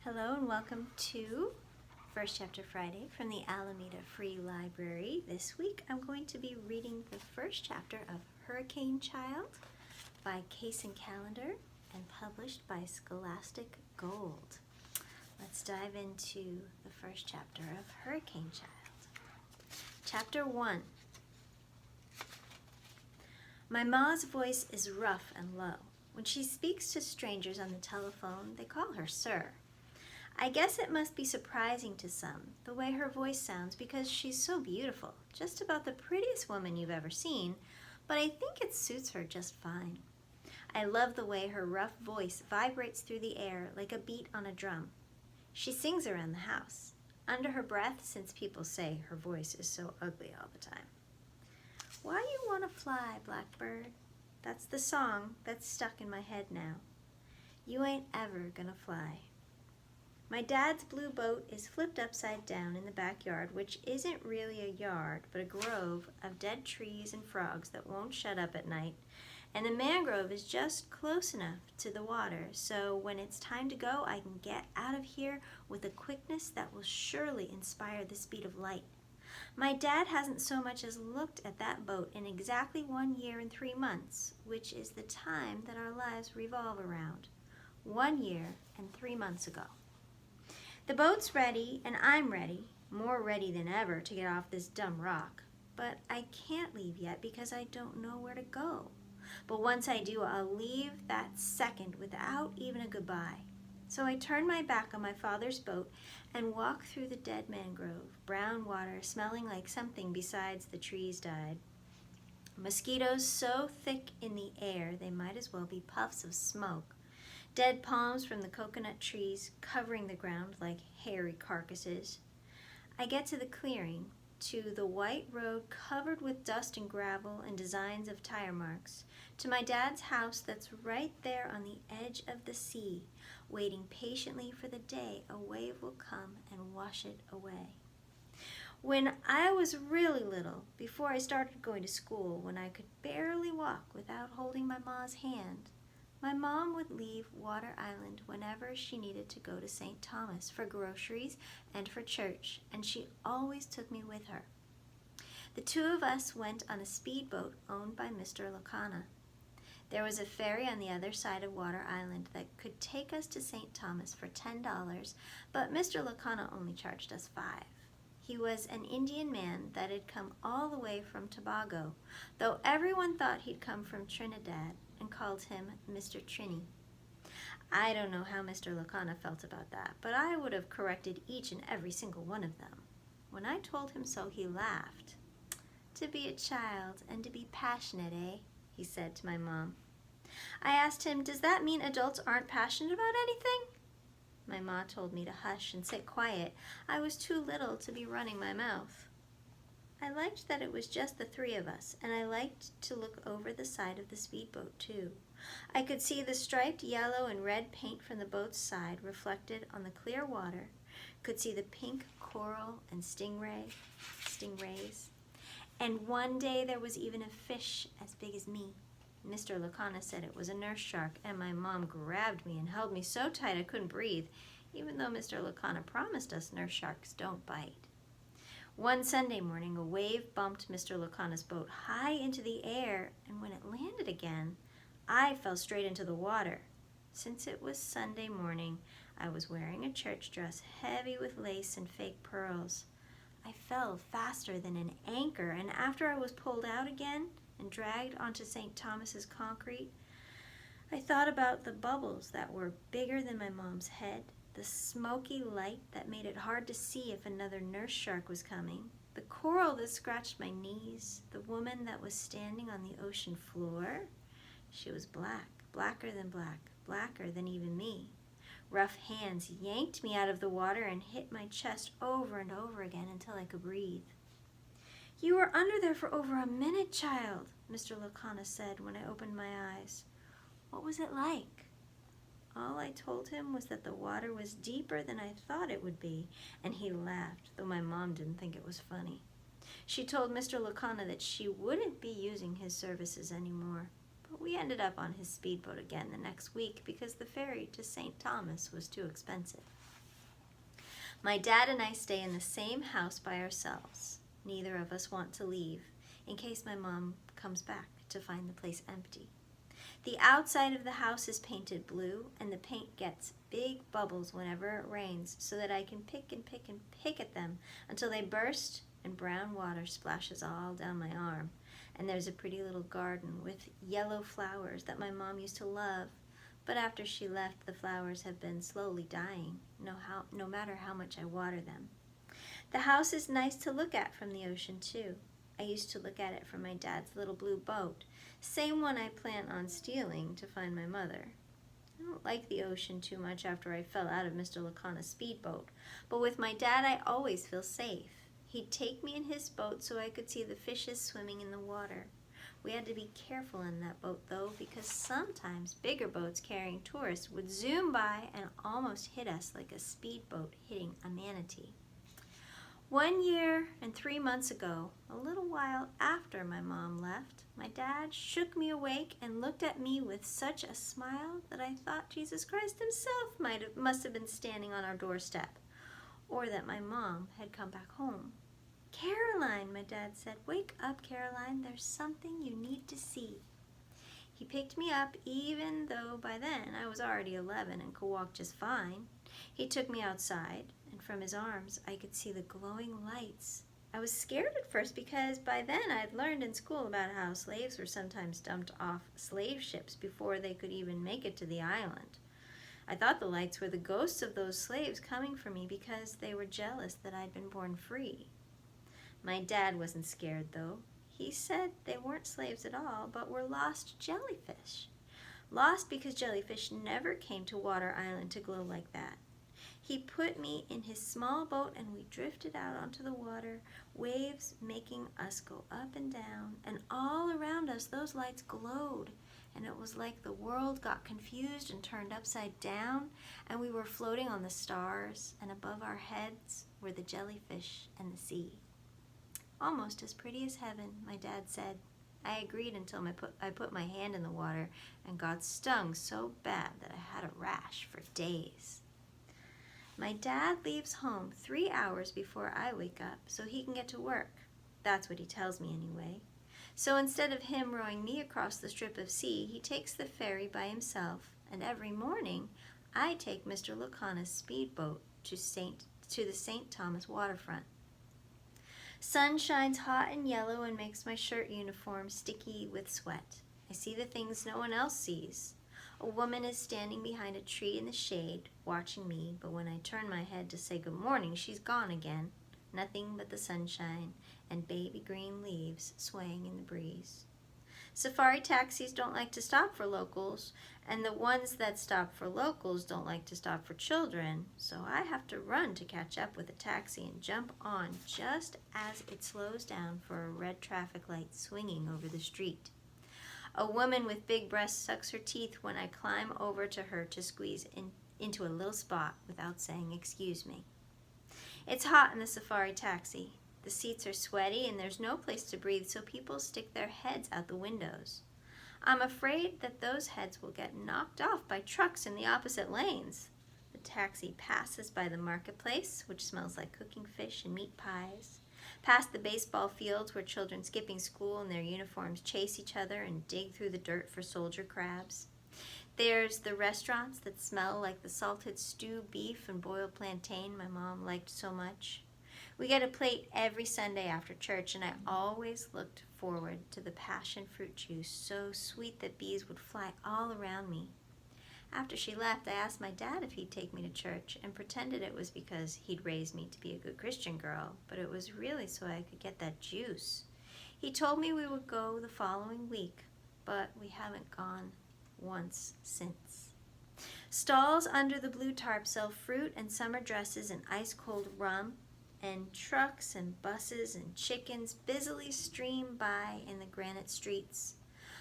Hello and welcome to First Chapter Friday from the Alameda Free Library. This week I'm going to be reading the first chapter of Hurricane Child by Kacen Callender and published by Scholastic Gold. Let's dive into the first chapter of Hurricane Child. Chapter 1. My ma's voice is rough and low. When she speaks to strangers on the telephone, they call her Sir. I guess it must be surprising to some, the way her voice sounds, because she's so beautiful, just about the prettiest woman you've ever seen, but I think it suits her just fine. I love the way her rough voice vibrates through the air like a beat on a drum. She sings around the house, under her breath, since people say her voice is so ugly all the time. Why you wanna fly, blackbird? That's the song that's stuck in my head now. You ain't ever gonna fly. My dad's blue boat is flipped upside down in the backyard, which isn't really a yard, but a grove of dead trees and frogs that won't shut up at night. And the mangrove is just close enough to the water, so when it's time to go, I can get out of here with a quickness that will surely inspire the speed of light. My dad hasn't so much as looked at that boat in exactly 1 year and 3 months, which is the time that our lives revolve around. 1 year and 3 months ago. The boat's ready, and I'm ready, more ready than ever to get off this dumb rock. But I can't leave yet because I don't know where to go. But once I do, I'll leave that second without even a goodbye. So I turn my back on my father's boat and walk through the dead mangrove, brown water smelling like something besides the trees died. Mosquitoes so thick in the air they might as well be puffs of smoke. Dead palms from the coconut trees covering the ground like hairy carcasses. I get to the clearing, to the white road covered with dust and gravel and designs of tire marks, to my dad's house that's right there on the edge of the sea, waiting patiently for the day a wave will come and wash it away. When I was really little, before I started going to school, when I could barely walk without holding my ma's hand, my mom would leave Water Island whenever she needed to go to St. Thomas for groceries and for church, and she always took me with her. The two of us went on a speedboat owned by Mr. Lacana. There was a ferry on the other side of Water Island that could take us to St. Thomas for $10, but Mr. Lacana only charged us $5. He was an Indian man that had come all the way from Tobago, though everyone thought he'd come from Trinidad, and called him Mr. Trini. I don't know how Mr. Lacana felt about that, but I would have corrected each and every single one of them. When I told him so, he laughed. To be a child and to be passionate, eh? He said to my mom. I asked him, does that mean adults aren't passionate about anything? My ma told me to hush and sit quiet. I was too little to be running my mouth. I liked that it was just the three of us, and I liked to look over the side of the speedboat, too. I could see the striped yellow and red paint from the boat's side reflected on the clear water, could see the pink coral and stingrays. And one day there was even a fish as big as me. Mr. Lacana said it was a nurse shark, and my mom grabbed me and held me so tight I couldn't breathe, even though Mr. Lacana promised us nurse sharks don't bite. One Sunday morning, a wave bumped Mr. Lacana's boat high into the air, and when it landed again, I fell straight into the water. Since it was Sunday morning, I was wearing a church dress heavy with lace and fake pearls. I fell faster than an anchor, and after I was pulled out again and dragged onto St. Thomas's concrete, I thought about the bubbles that were bigger than my mom's head, the smoky light that made it hard to see if another nurse shark was coming, the coral that scratched my knees, the woman that was standing on the ocean floor. She was black, blacker than black, blacker than even me. Rough hands yanked me out of the water and hit my chest over and over again until I could breathe. You were under there for over a minute, child, Mr. Lacana said when I opened my eyes. What was it like? All I told him was that the water was deeper than I thought it would be, and he laughed, though my mom didn't think it was funny. She told Mr. Lacana that she wouldn't be using his services anymore, but we ended up on his speedboat again the next week because the ferry to St. Thomas was too expensive. My dad and I stay in the same house by ourselves. Neither of us want to leave, in case my mom comes back to find the place empty. The outside of the house is painted blue, and the paint gets big bubbles whenever it rains, so that I can pick and pick and pick at them until they burst and brown water splashes all down my arm. And there's a pretty little garden with yellow flowers that my mom used to love, but after she left, the flowers have been slowly dying, no matter how much I water them. The house is nice to look at from the ocean, too. I used to look at it from my dad's little blue boat, same one I plan on stealing to find my mother. I don't like the ocean too much after I fell out of Mr. Lacana's speedboat, but with my dad I always feel safe. He'd take me in his boat so I could see the fishes swimming in the water. We had to be careful in that boat, though, because sometimes bigger boats carrying tourists would zoom by and almost hit us like a speedboat hitting a manatee. 1 year and 3 months ago, a little while after my mom left, my dad shook me awake and looked at me with such a smile that I thought Jesus Christ himself must have been standing on our doorstep, or that my mom had come back home. "Caroline," my dad said, "wake up, Caroline. There's something you need to see." He picked me up even though by then I was already 11 and could walk just fine. He took me outside, and from his arms I could see the glowing lights. I was scared at first because by then I'd learned in school about how slaves were sometimes dumped off slave ships before they could even make it to the island. I thought the lights were the ghosts of those slaves coming for me because they were jealous that I'd been born free. My dad wasn't scared, though. He said they weren't slaves at all, but were lost jellyfish. Lost because jellyfish never came to Water Island to glow like that. He put me in his small boat and we drifted out onto the water, waves making us go up and down, and all around us those lights glowed, and it was like the world got confused and turned upside down, and we were floating on the stars, and above our heads were the jellyfish and the sea. "Almost as pretty as heaven," my dad said. I agreed until I put my hand in the water and got stung so bad that I had a rash for days. My dad leaves home 3 hours before I wake up so he can get to work. That's what he tells me anyway. So instead of him rowing me across the strip of sea, he takes the ferry by himself, and every morning I take Mr. Lacana's speedboat to the St. Thomas waterfront. Sun shines hot and yellow and makes my shirt uniform sticky with sweat. I see the things no one else sees. A woman is standing behind a tree in the shade, watching me, but when I turn my head to say good morning, she's gone again. Nothing but the sunshine and baby green leaves swaying in the breeze. Safari taxis don't like to stop for locals, and the ones that stop for locals don't like to stop for children, so I have to run to catch up with a taxi and jump on just as it slows down for a red traffic light swinging over the street. A woman with big breasts sucks her teeth when I climb over to her to squeeze into a little spot without saying excuse me. It's hot in the safari taxi. The seats are sweaty and there's no place to breathe, so people stick their heads out the windows. I'm afraid that those heads will get knocked off by trucks in the opposite lanes. The taxi passes by the marketplace, which smells like cooking fish and meat pies, past the baseball fields where children skipping school in their uniforms chase each other and dig through the dirt for soldier crabs. There's the restaurants that smell like the salted stew beef and boiled plantain my mom liked so much. We get a plate every Sunday after church, and I always looked forward to the passion fruit juice, so sweet that bees would fly all around me. After she left, I asked my dad if he'd take me to church and pretended it was because he'd raised me to be a good Christian girl, but it was really so I could get that juice. He told me we would go the following week, but we haven't gone once since. Stalls under the blue tarp sell fruit and summer dresses and ice-cold rum, and trucks and buses and chickens busily stream by in the granite streets.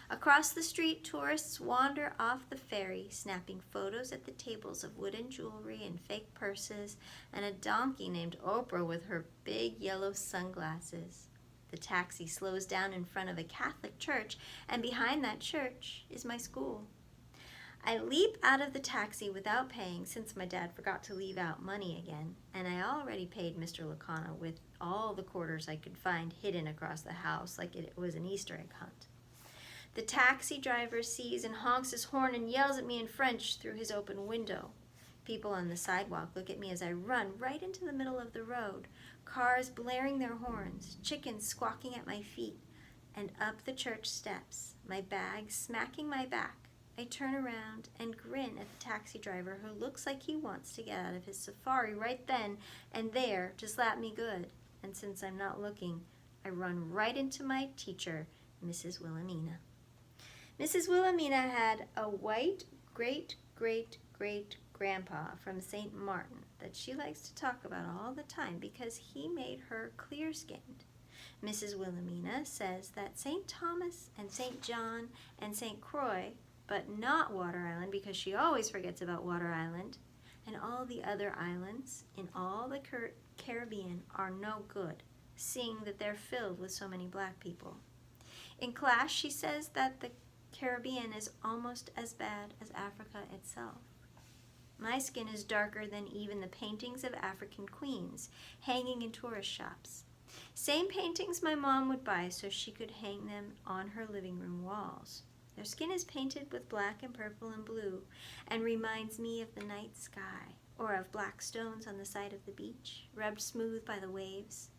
Across the street, tourists wander off the ferry, snapping photos at the tables of wooden jewelry and fake purses, and a donkey named Oprah with her big yellow sunglasses. The taxi slows down in front of a Catholic church, and behind that church is my school. I leap out of the taxi without paying, since my dad forgot to leave out money again, and I already paid Mr. Lacana with all the quarters I could find hidden across the house like it was an Easter egg hunt. The taxi driver sees and honks his horn and yells at me in French through his open window. People on the sidewalk look at me as I run right into the middle of the road, cars blaring their horns, chickens squawking at my feet, and up the church steps, my bag smacking my back. I turn around and grin at the taxi driver, who looks like he wants to get out of his safari right then and there to slap me good. And since I'm not looking, I run right into my teacher, Mrs. Wilhelmina. Mrs. Wilhelmina had a white great-great-great-grandpa from St. Martin that she likes to talk about all the time because he made her clear-skinned. Mrs. Wilhelmina says that St. Thomas and St. John and St. Croix, but not Water Island because she always forgets about Water Island, and all the other islands in all the Caribbean are no good, seeing that they're filled with so many black people. In class, she says that the Caribbean is almost as bad as Africa itself. My skin is darker than even the paintings of African queens hanging in tourist shops. Same paintings my mom would buy so she could hang them on her living room walls. Their skin is painted with black and purple and blue and reminds me of the night sky or of black stones on the side of the beach, rubbed smooth by the waves.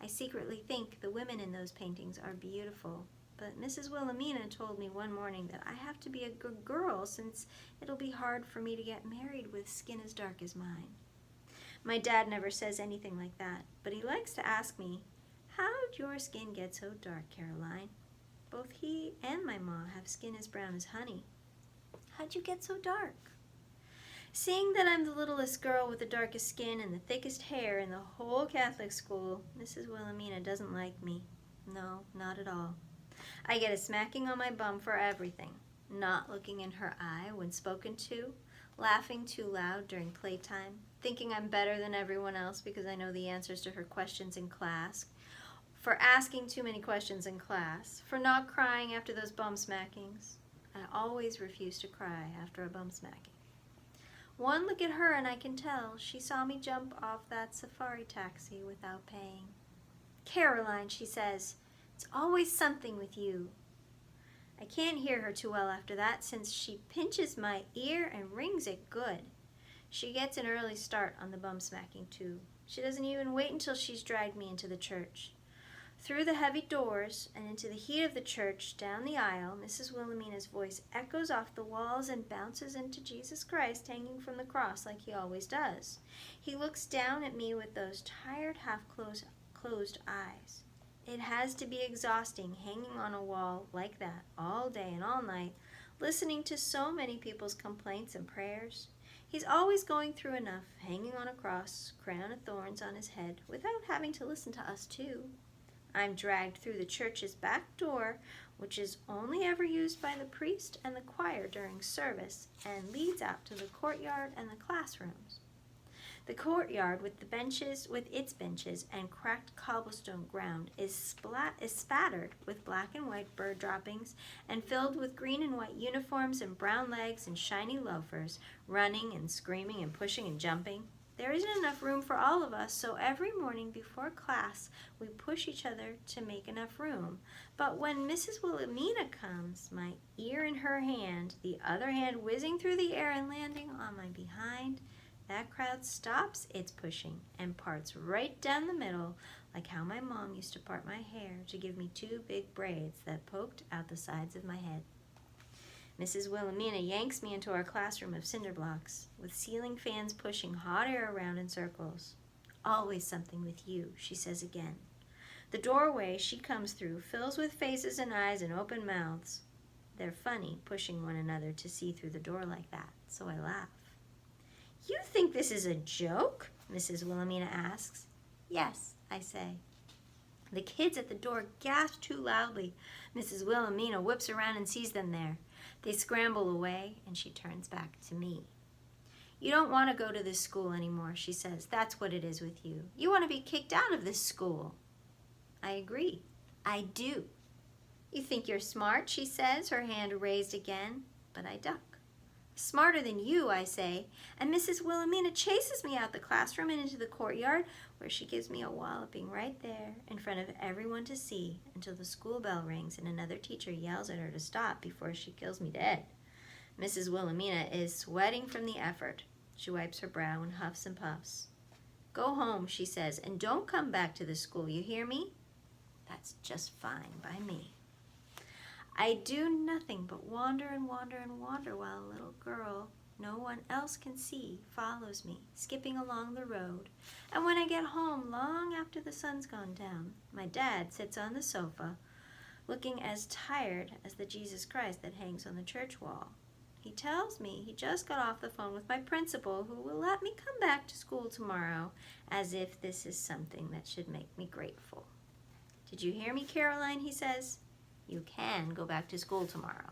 I secretly think the women in those paintings are beautiful, but Mrs. Wilhelmina told me one morning that I have to be a good girl since it'll be hard for me to get married with skin as dark as mine. My dad never says anything like that, but he likes to ask me, "How'd your skin get so dark, Caroline?" Both he and my ma have skin as brown as honey. How'd you get so dark? Seeing that I'm the littlest girl with the darkest skin and the thickest hair in the whole Catholic school, Mrs. Wilhelmina doesn't like me. No, not at all. I get a smacking on my bum for everything. Not looking in her eye when spoken to, laughing too loud during playtime, thinking I'm better than everyone else because I know the answers to her questions in class, for asking too many questions in class, for not crying after those bum smackings. I always refuse to cry after a bum smacking. One look at her and I can tell she saw me jump off that safari taxi without paying. "Caroline," she says, "it's always something with you." I can't hear her too well after that since she pinches my ear and rings it good. She gets an early start on the bum smacking too. She doesn't even wait until she's dragged me into the church. Through the heavy doors and into the heat of the church, down the aisle, Mrs. Wilhelmina's voice echoes off the walls and bounces into Jesus Christ hanging from the cross like he always does. He looks down at me with those tired, half-closed eyes. It has to be exhausting hanging on a wall like that all day and all night, listening to so many people's complaints and prayers. He's always going through enough, hanging on a cross, crown of thorns on his head, without having to listen to us too. I'm dragged through the church's back door, which is only ever used by the priest and the choir during service, and leads out to the courtyard and the classrooms. The courtyard with its benches and cracked cobblestone ground is spattered with black and white bird droppings and filled with green and white uniforms and brown legs and shiny loafers, running and screaming and pushing and jumping. There isn't enough room for all of us, so every morning before class we push each other to make enough room. But when Mrs. Wilhelmina comes, my ear in her hand, the other hand whizzing through the air and landing on my behind, that crowd stops its pushing and parts right down the middle, like how my mom used to part my hair to give me two big braids that poked out the sides of my head. Mrs. Wilhelmina yanks me into our classroom of cinder blocks, with ceiling fans pushing hot air around in circles. "Always something with you," she says again. The doorway she comes through fills with faces and eyes and open mouths. They're funny, pushing one another to see through the door like that, so I laugh. "You think this is a joke?" Mrs. Wilhelmina asks. "Yes," I say. The kids at the door gasp too loudly. Mrs. Wilhelmina whips around and sees them there. They scramble away, and she turns back to me. "You don't want to go to this school anymore," she says. "That's what it is with you. You want to be kicked out of this school." I agree. I do. "You think you're smart," she says, her hand raised again, but I duck. Smarter than you, I say, and Mrs. Wilhelmina chases me out the classroom and into the courtyard, where she gives me a walloping right there in front of everyone to see until the school bell rings and another teacher yells at her to stop before she kills me dead. Mrs. Wilhelmina is sweating from the effort. She wipes her brow and huffs and puffs. Go home, she says, and don't come back to the school, you hear me? That's just fine by me. I do nothing but wander and wander and wander while a little girl no one else can see follows me, skipping along the road. And when I get home, long after the sun's gone down, my dad sits on the sofa, looking as tired as the Jesus Christ that hangs on the church wall. He tells me he just got off the phone with my principal, who will let me come back to school tomorrow, as if this is something that should make me grateful. Did you hear me, Caroline? He says. You can go back to school tomorrow.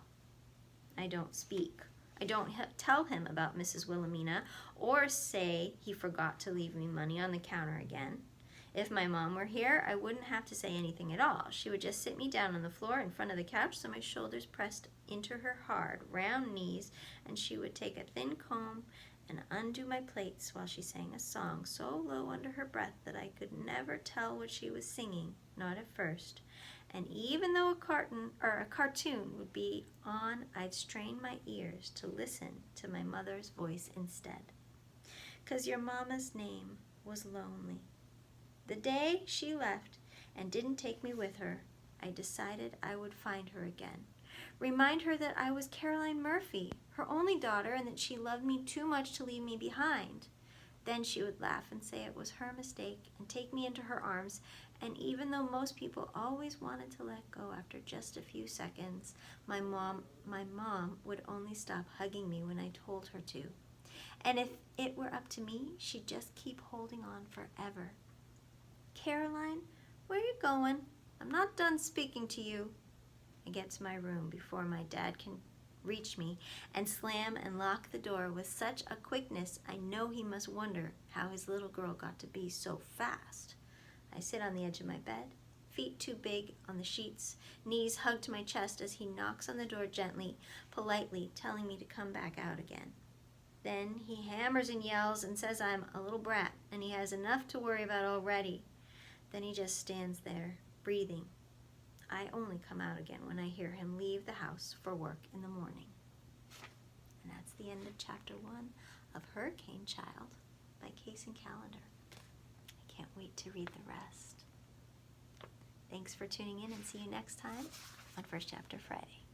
I don't speak. I don't tell him about Mrs. Wilhelmina or say he forgot to leave me money on the counter again. If my mom were here, I wouldn't have to say anything at all. She would just sit me down on the floor in front of the couch so my shoulders pressed into her hard, round knees, and she would take a thin comb and undo my plaits while she sang a song so low under her breath that I could never tell what she was singing, not at first. And even though a cartoon would be on, I'd strain my ears to listen to my mother's voice instead. 'Cause your mama's name was Lonely. The day she left and didn't take me with her, I decided I would find her again. Remind her that I was Caroline Murphy, her only daughter, and that she loved me too much to leave me behind. Then she would laugh and say it was her mistake and take me into her arms, and even though most people always wanted to let go after just a few seconds, my mom would only stop hugging me when I told her to. And if it were up to me, she'd just keep holding on forever. Caroline, where are you going? I'm not done speaking to you. I get to my room before my dad can reach me and slam and lock the door with such a quickness I know he must wonder how his little girl got to be so fast. I sit on the edge of my bed, feet too big on the sheets, knees hugged to my chest as he knocks on the door gently, politely, telling me to come back out again. Then he hammers and yells and says I'm a little brat and he has enough to worry about already. Then he just stands there, breathing. I only come out again when I hear him leave the house for work in the morning. And that's the end of Chapter 1 of Hurricane Child by Kacen Callender. I can't wait to read the rest. Thanks for tuning in and see you next time on First Chapter Friday.